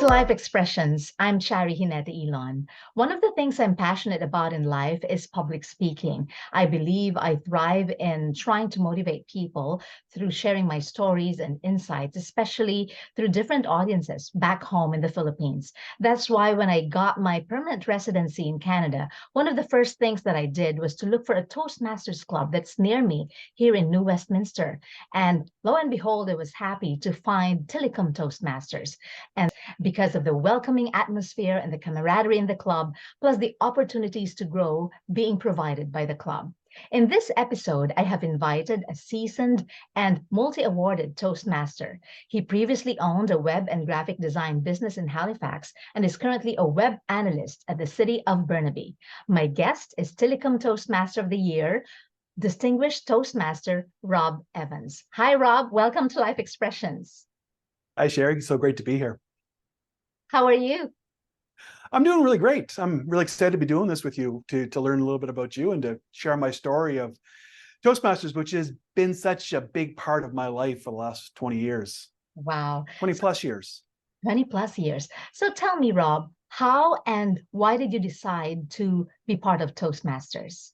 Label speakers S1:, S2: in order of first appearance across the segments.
S1: to Life Expressions. I'm Chari Hinete Elon. One of the things I'm passionate about in life is public speaking. I believe I thrive in trying to motivate people through sharing my stories and insights, especially through different audiences back home in the Philippines. That's why when I got my permanent residency in Canada, one of the first things that I did was to look for a Toastmasters club that's near me here in New Westminster. And lo and behold, I was happy to find Tillicum Toastmasters. And because of the welcoming atmosphere and the camaraderie in the club, plus the opportunities to grow being provided by the club. In this episode, I have invited a seasoned and multi-awarded Toastmaster. He previously owned a web and graphic design business in Halifax and is currently a web analyst at the city of Burnaby. My guest is Tillicum Toastmaster of the Year, Distinguished Toastmaster Rob Evans. Hi, Rob. Welcome to Life Expressions.
S2: Hi, Sherry. So great to be here.
S1: How are you?
S2: I'm doing really great. I'm really excited to be doing this with you to learn a little bit about you and to share my story of Toastmasters, which has been such a big part of my life for the last 20 years.
S1: Wow.
S2: 20 plus years.
S1: 20 plus years. So tell me, Rob, how and why did you decide to be part of Toastmasters?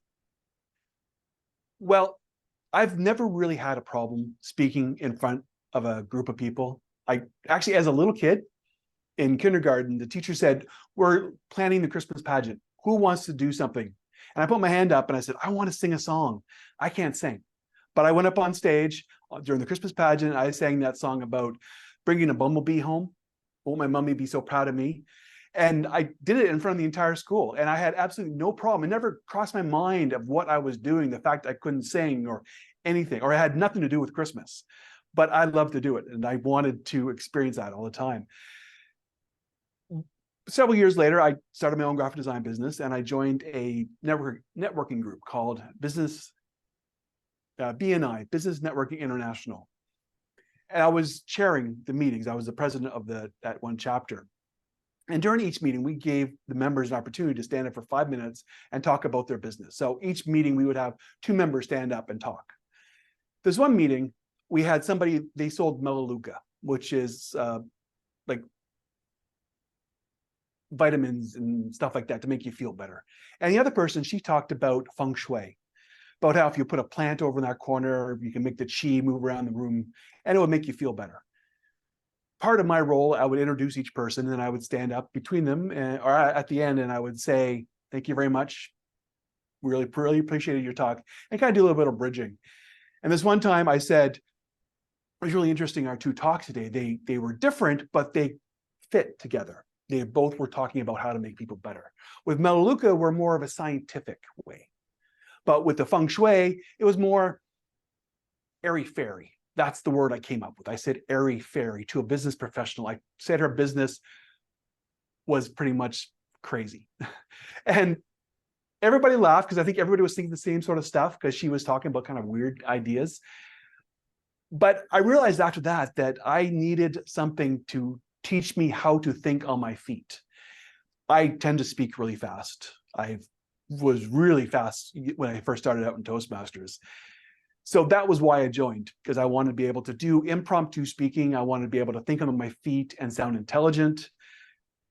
S2: Well, I've never really had a problem speaking in front of a group of people. I actually, as a little kid in kindergarten, the teacher said, "We're planning the Christmas pageant. Who wants to do something?" And I put my hand up and I said, "I want to sing a song." I can't sing. But I went up on stage during the Christmas pageant. I sang that song about bringing a bumblebee home. Won't my mommy be so proud of me? And I did it in front of the entire school. And I had absolutely no problem. It never crossed my mind of what I was doing, the fact I couldn't sing or anything, or it had nothing to do with Christmas. But I loved to do it. And I wanted to experience that all the time. Several years later, I started my own graphic design business and I joined a networking group called BNI, Business Networking International. And I was chairing the meetings. I was the president of that one chapter. And during each meeting, we gave the members an opportunity to stand up for 5 minutes and talk about their business. So each meeting, we would have 2 members stand up and talk. There's one meeting, we had somebody, they sold Melaleuca, which is like vitamins and stuff like that to make you feel better. And the other person, she talked about feng shui, about how if you put a plant over in that corner, you can make the chi move around the room and it would make you feel better. Part of my role, I would introduce each person and I would stand up between them or at the end and I would say, "Thank you very much. Really appreciated your talk," and kind of do a little bit of bridging. And this one time I said, "It was really interesting, our 2 talks today. They were different, but they fit together. They both were talking about how to make people better. With Melaleuca, we're more of a scientific way. But with the feng shui, it was more airy-fairy. That's the word I came up with. I said airy-fairy to a business professional. I said her business was pretty much crazy." And everybody laughed because I think everybody was thinking the same sort of stuff because she was talking about kind of weird ideas. But I realized after that I needed something to teach me how to think on my feet. I tend to speak really fast. I was really fast when I first started out in Toastmasters. So that was why I joined, because I wanted to be able to do impromptu speaking. I wanted to be able to think on my feet and sound intelligent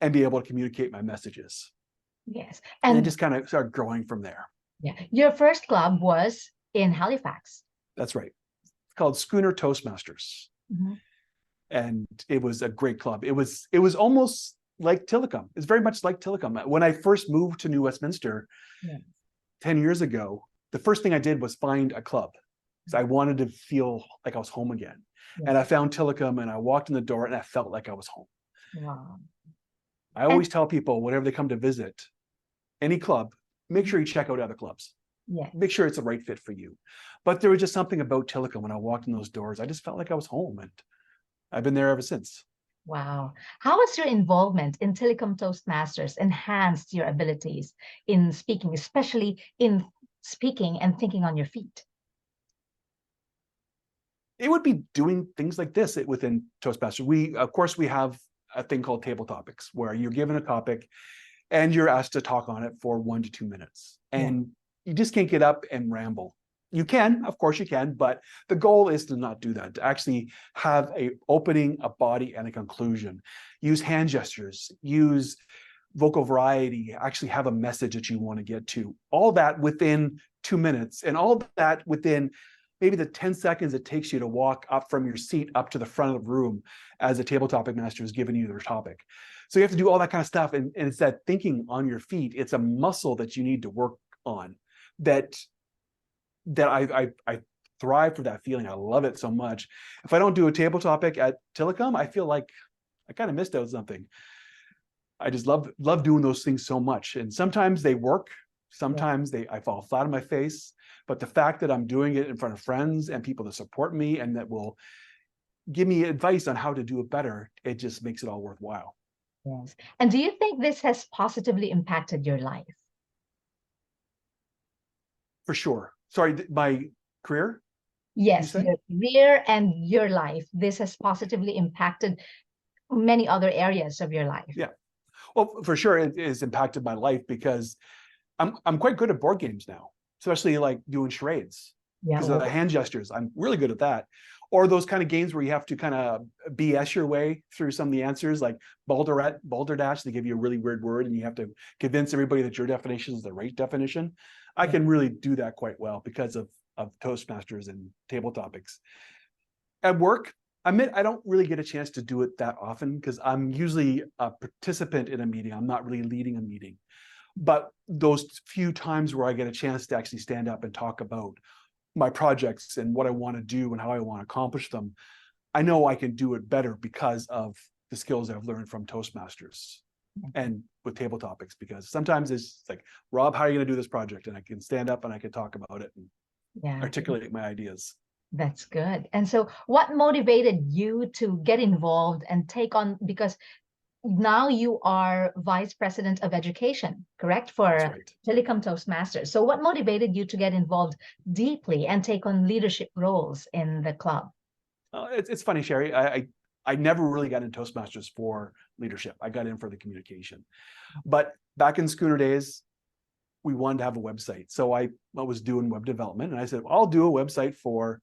S2: and be able to communicate my messages.
S1: Yes.
S2: And it just kind of started growing from there.
S1: Yeah. Your first club was in Halifax.
S2: That's right. It's called Schooner Toastmasters.
S1: Mm-hmm.
S2: And it was a great club. It was almost like Tillicum. It's very much like Tillicum. When I first moved to New Westminster 10 years ago, the first thing I did was find a club. So I wanted to feel like I was home again. And I found Tillicum and I walked in the door and I felt like I was home.
S1: Wow.
S2: I always tell people, whenever they come to visit any club, make sure you check out other clubs.
S1: Yeah.
S2: Make sure it's the right fit for you. But there was just something about Tillicum when I walked in those doors. I just felt like I was home and I've been there ever since.
S1: Wow. How has your involvement in Tillicum Toastmasters enhanced your abilities in speaking, especially in speaking and thinking on your feet?
S2: It would be doing things like this within Toastmasters. Of course, we have a thing called table topics where you're given a topic and you're asked to talk on it for 1 to 2 minutes. And you just can't get up and ramble. You can, of course you can, but the goal is to not do that, to actually have a opening, a body, and a conclusion. Use hand gestures, use vocal variety, actually have a message that you want to get to. All that within 2 minutes, and all that within maybe the 10 seconds it takes you to walk up from your seat up to the front of the room as a table topic master is giving you their topic. So you have to do all that kind of stuff, and it's that thinking on your feet. It's a muscle that you need to work on, that I thrive for that feeling. I love it so much. If I don't do a table topic at Tillicum, I feel like I kind of missed out something. I just love doing those things so much. And sometimes they work, sometimes I fall flat on my face. But the fact that I'm doing it in front of friends and people that support me and that will give me advice on how to do it better, it just makes it all worthwhile.
S1: Yes. And do you think this has positively impacted your life?
S2: For sure. Sorry, my career?
S1: Yes, your career and your life. This has positively impacted many other areas of your life.
S2: Yeah. Well, for sure, it has impacted my life because I'm quite good at board games now, especially like doing charades.
S1: Yeah.
S2: Because of the hand gestures. I'm really good at that. Or those kind of games where you have to kind of BS your way through some of the answers, like balderdash. They give you a really weird word and you have to convince everybody that your definition is the right definition. I can really do that quite well because of Toastmasters and table topics. At work, I admit I don't really get a chance to do it that often because I'm usually a participant in a meeting. I'm not really leading a meeting. But those few times where I get a chance to actually stand up and talk about my projects and what I want to do and how I want to accomplish them, I know I can do it better because of the skills I've learned from Toastmasters and with table topics, because sometimes it's like, Rob, how are you going to do this project? And I can stand up and I can talk about it and articulate my ideas.
S1: That's good. And so what motivated you to get involved and take on, because now you are Vice President of Education, correct? For
S2: right.
S1: Tillicum Toastmasters. So what motivated you to get involved deeply and take on leadership roles in the club?
S2: It's funny, Sherry. I never really got into Toastmasters for leadership. I got in for the communication. But back in Schooner days, we wanted to have a website. So I was doing web development and I said, well, I'll do a website for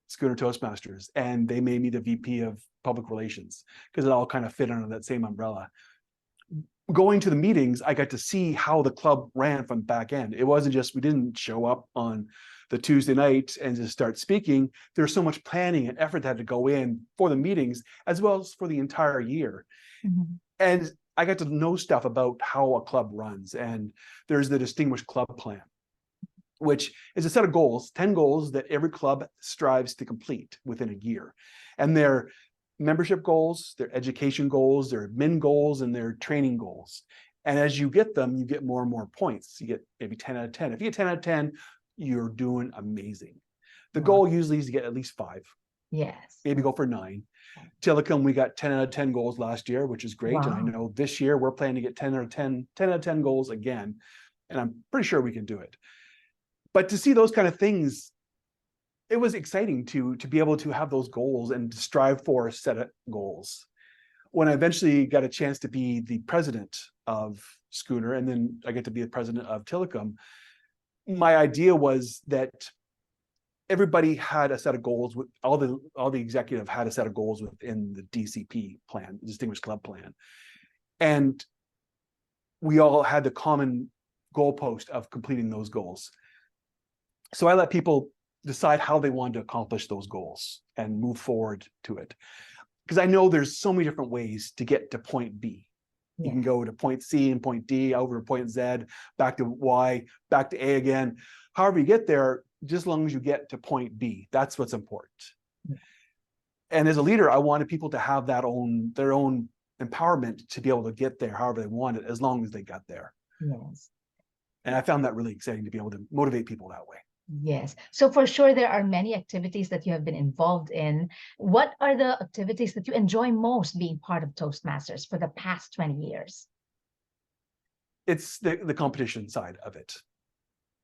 S2: Schooner Toastmasters. And they made me the VP of public relations because it all kind of fit under that same umbrella. Going to the meetings, I got to see how the club ran from back end. It wasn't just, we didn't show up on the Tuesday night and just start speaking. There's so much planning and effort that had to go in for the meetings as well as for the entire year. Mm-hmm. And I got to know stuff about how a club runs. And there's the Distinguished Club Plan, which is a set of goals, 10 goals that every club strives to complete within a year. And they're membership goals, their education goals, their admin goals, and their training goals. And as you get them, you get more and more points. You get maybe 10 out of 10. If you get 10 out of 10, you're doing amazing. The goal usually is to get at least 5.
S1: Yes.
S2: Maybe go for 9. Tillicum, we got 10 out of 10 goals last year, which is great. And I know this year we're planning to get 10 out of 10 goals again. And I'm pretty sure we can do it. But to see those kind of things, it was exciting to be able to have those goals and to strive for a set of goals. When I eventually got a chance to be the president of Schooner, and then I get to be the president of Tillicum, my idea was that everybody had a set of goals. With all the executive had a set of goals within the DCP plan, the Distinguished Club Plan, and we all had the common goalpost of completing those goals. So I let people decide how they wanted to accomplish those goals and move forward to it. Because I know there's so many different ways to get to point B. Yeah. You can go to point C and point D, over to point Z, back to Y, back to A again. However you get there, just as long as you get to point B, that's what's important. Yeah. And as a leader, I wanted people to have their own empowerment to be able to get there however they wanted, as long as they got there. Yes. And I found that really exciting to be able to motivate people that way.
S1: Yes. So for sure, there are many activities that you have been involved in. What are the activities that you enjoy most being part of Toastmasters for the past 20 years?
S2: It's the competition side of it.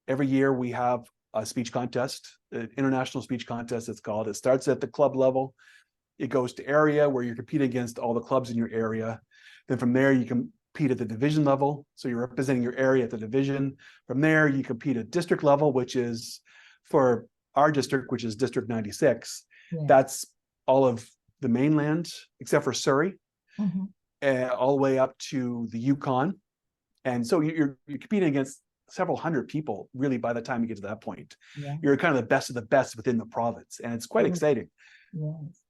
S2: Every year we have a speech contest, an international speech contest, it's called. It starts at the club level. It goes to area where you're competing against all the clubs in your area. Then from there, you compete at the division level. So you're representing your area at the division. From there, you compete at district level, which is for our district, which is District 96,
S1: Yeah.
S2: that's all of the mainland, except for Surrey, all the way up to the Yukon. And so you're competing against several hundred people, really, by the time you get to that point.
S1: Yeah.
S2: You're kind of the best of the best within the province, and it's quite exciting.
S1: Yes.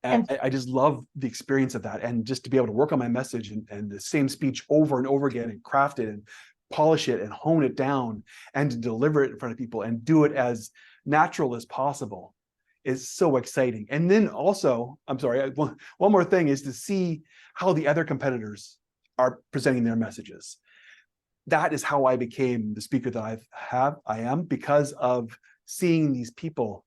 S2: And I just love the experience of that, and just to be able to work on my message and the same speech over and over again, and craft it and polish it and hone it down, and to deliver it in front of people and do it as natural as possible is so exciting. And then also, I'm sorry, one more thing is to see how the other competitors are presenting their messages. That is how I became the speaker that I am, because of seeing these people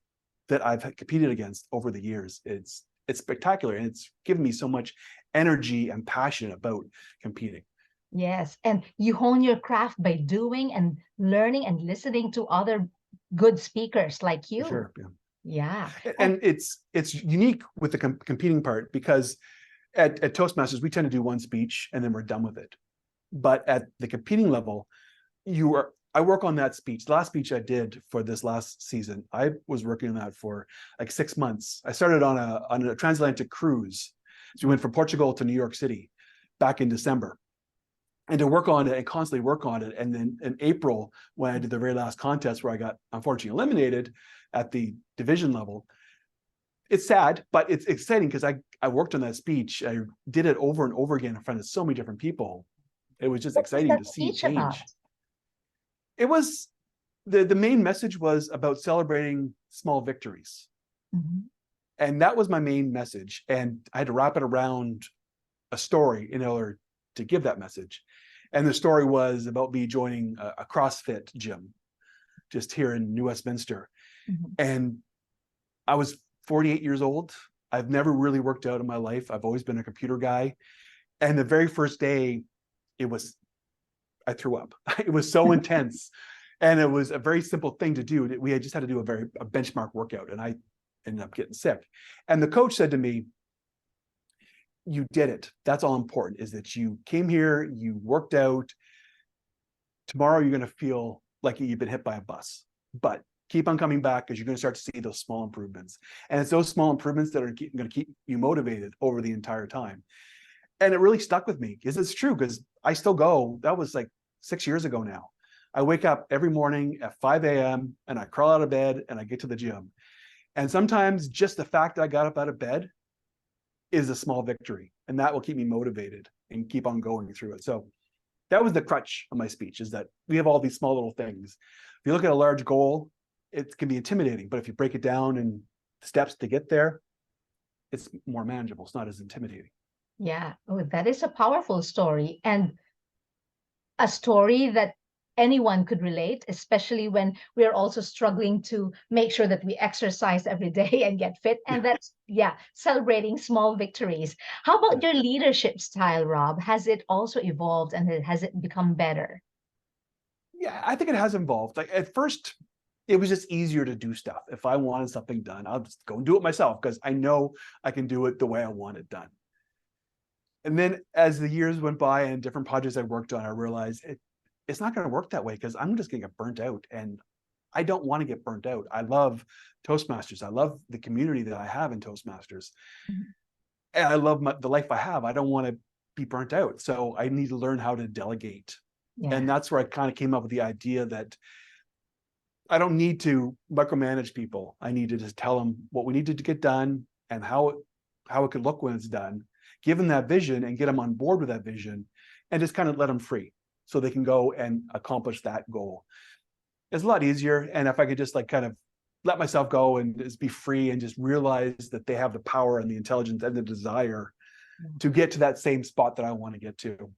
S2: that I've competed against over the years. It's spectacular, and it's given me so much energy and passion about competing.
S1: Yes, and you hone your craft by doing and learning and listening to other good speakers like you.
S2: Sure,
S1: yeah.
S2: And it's unique with the competing part, because at Toastmasters, we tend to do one speech and then we're done with it. But at the competing level, I work on that speech. The last speech I did for this last season, I was working on that for like 6 months. I started on a transatlantic cruise. So we went from Portugal to New York City back in December. And to work on it and constantly work on it. And then in April, when I did the very last contest where I got unfortunately eliminated at the division level, it's sad, but it's exciting, because I worked on that speech. I did it over and over again in front of so many different people. It was just exciting to see it change.
S1: About?
S2: It was, the main message was about celebrating small victories. And that was my main message. And I had to wrap it around a story in order to give that message. And the story was about me joining a CrossFit gym just here in New Westminster. And I was 48 years old. I've never really worked out in my life. I've always been a computer guy. And the very first day, I threw up. It was so intense. And it was a very simple thing to do. We had just had to do a benchmark workout, and I ended up getting sick. And the coach said to me, "You did it. That's all important, is that you came here, you worked out. Tomorrow you're going to feel like you've been hit by a bus, but keep on coming back, because you're going to start to see those small improvements. And it's those small improvements that are going to keep you motivated over the entire time." And it really stuck with me, because it's true, because I still go. That was like 6 years ago now. I wake up every morning at 5 a.m. and I crawl out of bed and I get to the gym. And sometimes just the fact that I got up out of bed is a small victory, and that will keep me motivated and keep on going through it. So that was the crutch of my speech, is that we have all these small little things. If you look at a large goal, it can be intimidating, but if you break it down in steps to get there, it's more manageable. It's not as intimidating.
S1: Yeah, that is a powerful story, and a story that anyone could relate, especially when we are also struggling to make sure that we exercise every day and get fit. And that's, celebrating small victories. How about your leadership style, Rob? Has it also evolved, and has it become better?
S2: Yeah, I think it has evolved. Like at first, it was just easier to do stuff. If I wanted something done, I'll just go and do it myself, because I know I can do it the way I want it done. And then as the years went by and different projects I worked on, I realized it's not going to work that way, because I'm just going to get burnt out, and I don't want to get burnt out. I love Toastmasters. I love the community that I have in Toastmasters. And I love the life I have. I don't want to be burnt out. So I need to learn how to delegate. And that's where I kind of came up with the idea that I don't need to micromanage people. I need to just tell them what we need to get done and how it could look when it's done, give them that vision and get them on board with that vision, and just kind of let them free so they can go and accomplish that goal. It's a lot easier. And if I could just like kind of let myself go and just be free and just realize that they have the power and the intelligence and the desire to get to that same spot that I want to get to.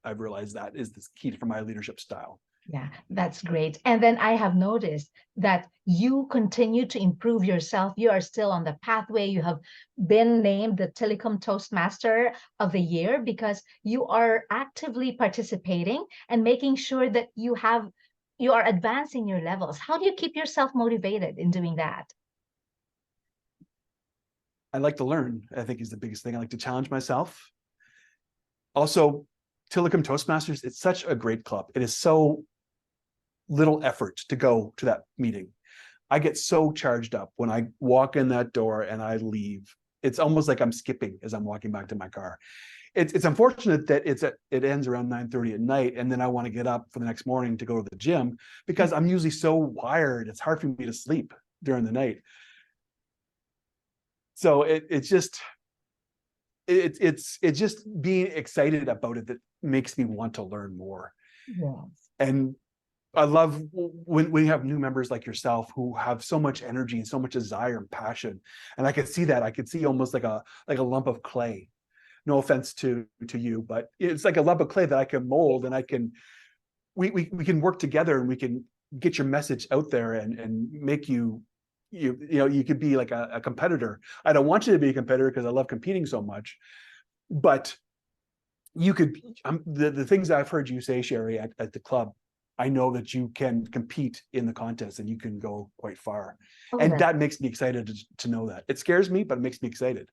S2: I've realized that is the key for my leadership style.
S1: Yeah, that's great. And then I have noticed that you continue to improve yourself. You are still on the pathway. You have been named the Tillicum Toastmaster of the Year, because you are actively participating and making sure that you are advancing your levels. How do you keep yourself motivated in doing that?
S2: I like to learn, I think, is the biggest thing. I like to challenge myself. Also, Tillicum Toastmasters, it's such a great club. It is so little effort to go to that meeting. I get so charged up when I walk in that door and I leave. It's almost like I'm skipping as I'm walking back to my car. It's unfortunate that it ends around 9:30 at night, and then I want to get up for the next morning to go to the gym because I'm usually so wired. It's hard for me to sleep during the night. So it's just being excited about it that makes me want to learn more.
S1: Yes.
S2: And I love when we have new members like yourself who have so much energy and so much desire and passion. And I could see that. I could see almost like a lump of clay. No offense to you, but it's like a lump of clay that I can mold, and we can work together, and we can get your message out there and make you could be like a competitor. I don't want you to be a competitor because I love competing so much, but you could, the things that I've heard you say, Sherry, at the club, I know that you can compete in the contest and you can go quite far.
S1: Oh,
S2: And that makes me excited to know that. It scares me, but it makes me excited.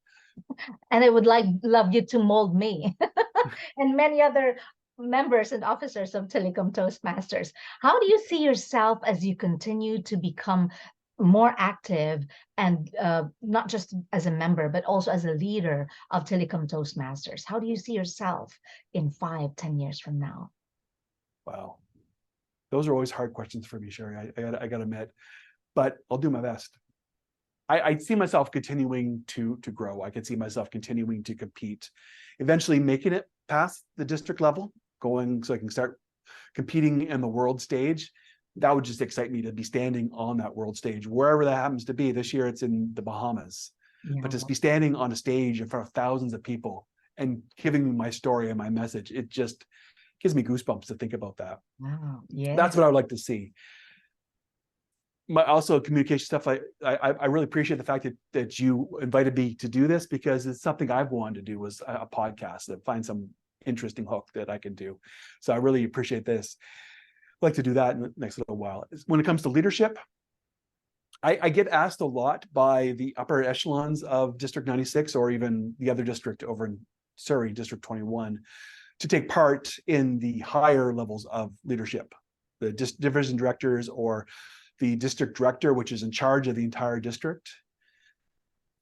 S1: and I would love you to mold me and many other members and officers of Tillicum Toastmasters. How do you see yourself as you continue to become more active and not just as a member, but also as a leader of Tillicum Toastmasters? How do you see yourself in 5-10 years from now?
S2: Wow. Those are always hard questions for me, Sherry. I gotta admit, but I'll do my best. I see myself continuing to grow. I could see myself continuing to compete, eventually making it past the district level, going so I can start competing in the world stage. That would just excite me to be standing on that world stage, wherever that happens to be. This year it's in the Bahamas, but just be standing on a stage in front of thousands of people and giving my story and my message. It just gives me goosebumps to think about that.
S1: Wow. Yeah.
S2: That's what I would like to see. Also communication stuff. I really appreciate the fact that you invited me to do this, because it's something I've wanted to do, was a podcast, that find some interesting hook that I can do. So I really appreciate this. I'd like to do that in the next little while. When it comes to leadership, I get asked a lot by the upper echelons of District 96, or even the other district over in Surrey, District 21, to take part in the higher levels of leadership, the division directors or the district director, which is in charge of the entire district.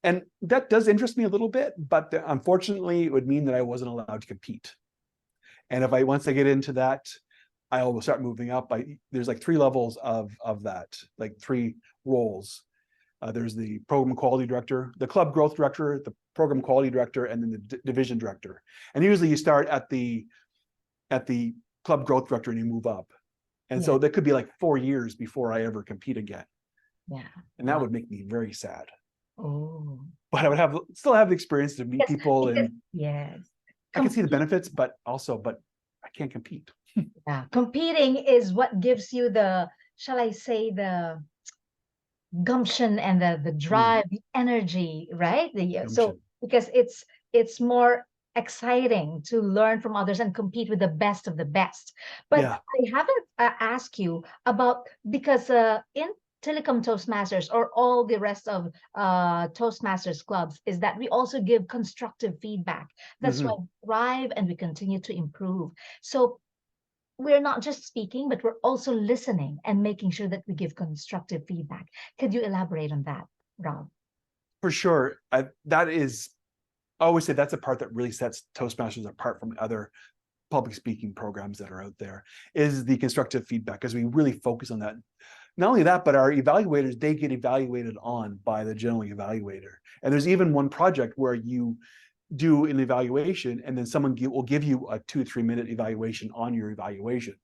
S2: And that does interest me a little bit, but unfortunately, it would mean that I wasn't allowed to compete. And once I get into that, I will start moving up. There's like 3 levels of that, like 3 roles. There's the program quality director, the club growth director, the program quality director, and then the division director. And usually you start at the club growth director and you move up. And so that could be like 4 years before I ever compete again.
S1: Yeah.
S2: And that would make me very sad.
S1: Oh.
S2: But I would still have the experience to meet people, and
S1: yes.
S2: I can see the benefits, but I can't compete.
S1: Yeah. Competing is what gives you the, shall I say, the gumption and the drive, the energy, right? So because it's more exciting to learn from others and compete with the best of the best. But I haven't asked you about, because in Tillicum Toastmasters, or all the rest of Toastmasters clubs, is that we also give constructive feedback. That's why we thrive and we continue to improve. So we're not just speaking, but we're also listening and making sure that we give constructive feedback. Could you elaborate on that, Rob?
S2: For sure. I always say that's a part that really sets Toastmasters apart from other public speaking programs that are out there, is the constructive feedback, because we really focus on that. Not only that, but our evaluators, they get evaluated on by the general evaluator. And there's even one project where you do an evaluation, and then someone will give you a 2 or 3 minute evaluation on your evaluation.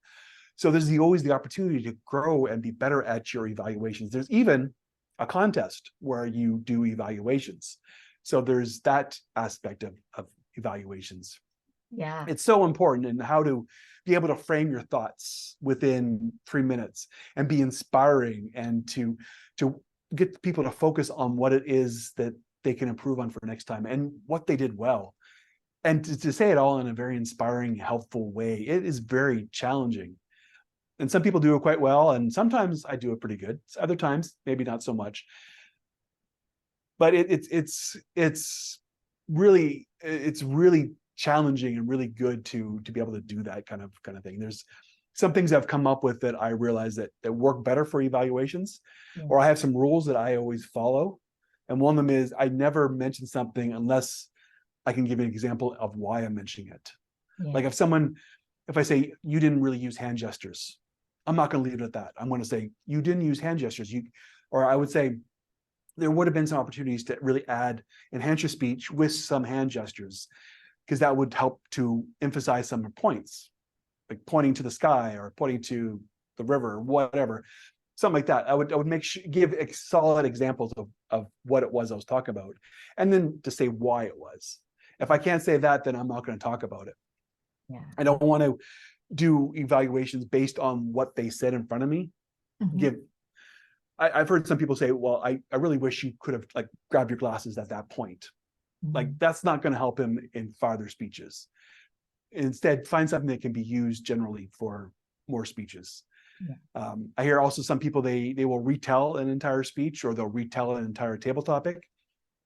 S2: So there's always the opportunity to grow and be better at your evaluations. There's even a contest where you do evaluations. So there's that aspect of evaluations.
S1: Yeah.
S2: It's so important, and how to be able to frame your thoughts within 3 minutes and be inspiring, and to get people to focus on what it is that they can improve on for next time and what they did well. And to say it all in a very inspiring, helpful way. It is very challenging. And some people do it quite well, and sometimes I do it pretty good. Other times, maybe not so much. But it's really challenging and really good to be able to do that kind of thing. some things I've come up with that I realize that work better for evaluations, or I have some rules that I always follow. And one of them is I never mention something unless I can give an example of why I'm mentioning it. Like if I say you didn't really use hand gestures, I'm not going to leave it at that. I'm going to say you didn't use hand gestures. Or I would say there would have been some opportunities to really enhance your speech with some hand gestures, because that would help to emphasize some points, like pointing to the sky or pointing to the river, or whatever, something like that. I would give solid examples of what it was I was talking about, and then to say why it was. If I can't say that, then I'm not going to talk about it.
S1: Yeah.
S2: I don't want to do evaluations based on what they said in front of me. I've heard some people say, well, I really wish you could have like grabbed your glasses at that point. Like that's not going to help him in farther speeches. Instead, find something that can be used generally for more speeches. I hear also some people, they will retell an entire speech, or they'll retell an entire table topic.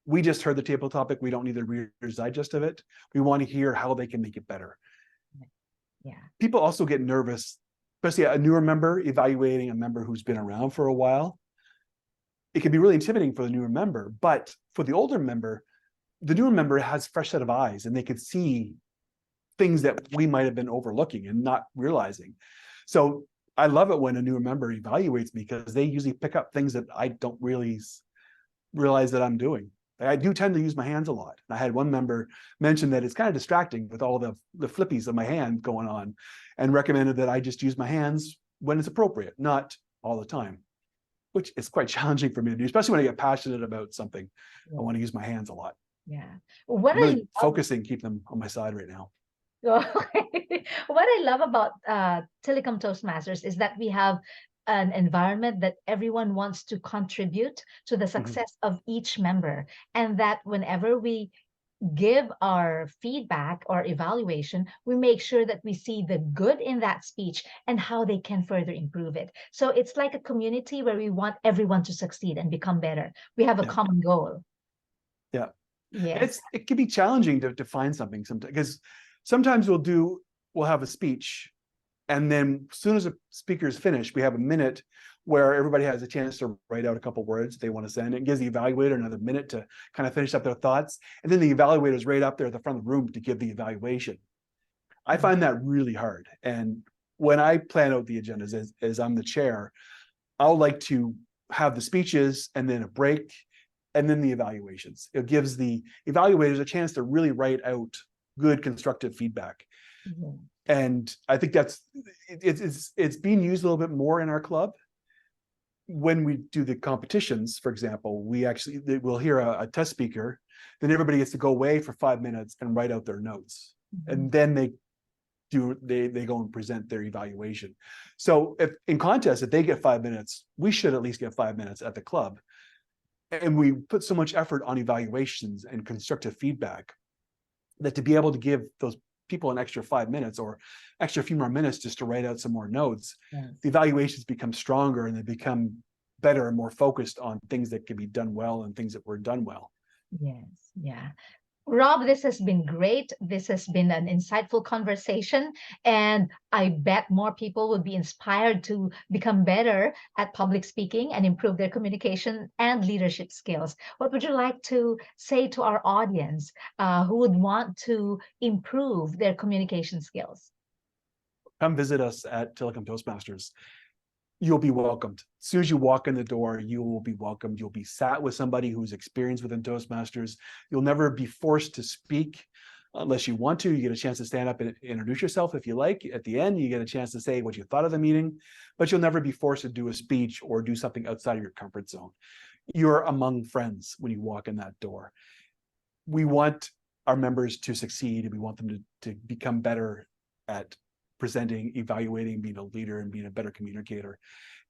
S2: We just heard the table topic. We don't need the Reader's Digest of it. We want to hear how they can make it better. People also get nervous, especially a newer member evaluating a member who's been around for a while. It can be really intimidating for the newer member, but for the older member, the newer member has a fresh set of eyes, and they could see things that we might have been overlooking and not realizing. So I love it when a newer member evaluates me, because they usually pick up things that I don't really realize that I'm doing. I do tend to use my hands a lot. I had one member mention that it's kind of distracting with all the flippies of my hand going on, and recommended that I just use my hands when it's appropriate, not all the time, which is quite challenging for me to do, especially when I get passionate about something. I want to use my hands a lot.
S1: What
S2: I'm really focusing, keep them on my side right now.
S1: What I love about Tillicum Toastmasters is that we have an environment that everyone wants to contribute to the success of each member, and that whenever we give our feedback or evaluation, we make sure that we see the good in that speech and how they can further improve it. So it's like a community where we want everyone to succeed and become better. We have a common goal.
S2: It can be challenging to find something sometimes, because sometimes we'll have a speech, and then as soon as the speaker is finished, we have a minute where everybody has a chance to write out a couple words they want to send. It gives the evaluator another minute to kind of finish up their thoughts. And then the evaluator is right up there at the front of the room to give the evaluation. I find that really hard. And when I plan out the agendas, as I'm the chair, I'll like to have the speeches and then a break and then the evaluations. It gives the evaluators a chance to really write out good constructive feedback. And I think it's being used a little bit more in our club. When we do the competitions, for example, we'll hear a test speaker, then everybody gets to go away for 5 minutes and write out their notes. And then they go and present their evaluation. So if in contests, if they get 5 minutes, we should at least get 5 minutes at the club. And we put so much effort on evaluations and constructive feedback that to be able to give those people an extra 5 minutes or extra few more minutes just to write out some more notes, the evaluations become stronger, and they become better and more focused on things that can be done well and things that were done well.
S1: Rob, this has been great. This has been an insightful conversation, and I bet more people will be inspired to become better at public speaking and improve their communication and leadership skills. What would you like to say to our audience who would want to improve their communication skills?
S2: Come visit us at Tillicum Toastmasters. You'll be welcomed. As soon as you walk in the door, you will be welcomed. You'll be sat with somebody who's experienced within Toastmasters. You'll never be forced to speak unless you want to. You get a chance to stand up and introduce yourself if you like. At the end, you get a chance to say what you thought of the meeting, but you'll never be forced to do a speech or do something outside of your comfort zone. You're among friends when you walk in that door. We want our members to succeed, and we want them to become better at presenting, evaluating, being a leader, and being a better communicator.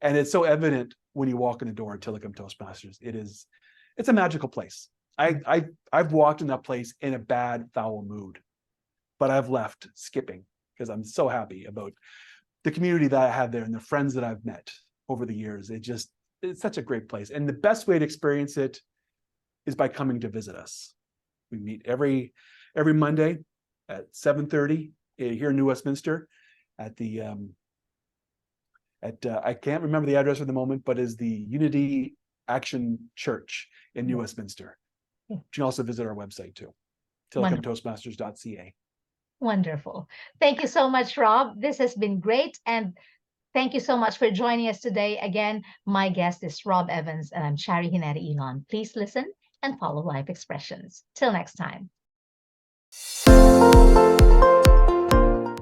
S2: And it's so evident when you walk in the door at Tillicum Toastmasters. It's a magical place. I've walked in that place in a bad, foul mood, but I've left skipping because I'm so happy about the community that I have there and the friends that I've met over the years. It's such a great place. And the best way to experience it is by coming to visit us. We meet every Monday at 7:30 here in New Westminster at the at I can't remember the address for the moment, but is the Unity Action Church in New Westminster. You can also visit our website too, tillicumtoastmasters.ca.
S1: Wonderful. Thank you so much, Rob. This has been great. And thank you so much for joining us today. Again, my guest is Rob Evans, and I'm Shari Hinata Elon. Please listen and follow Life Expressions. Till next time.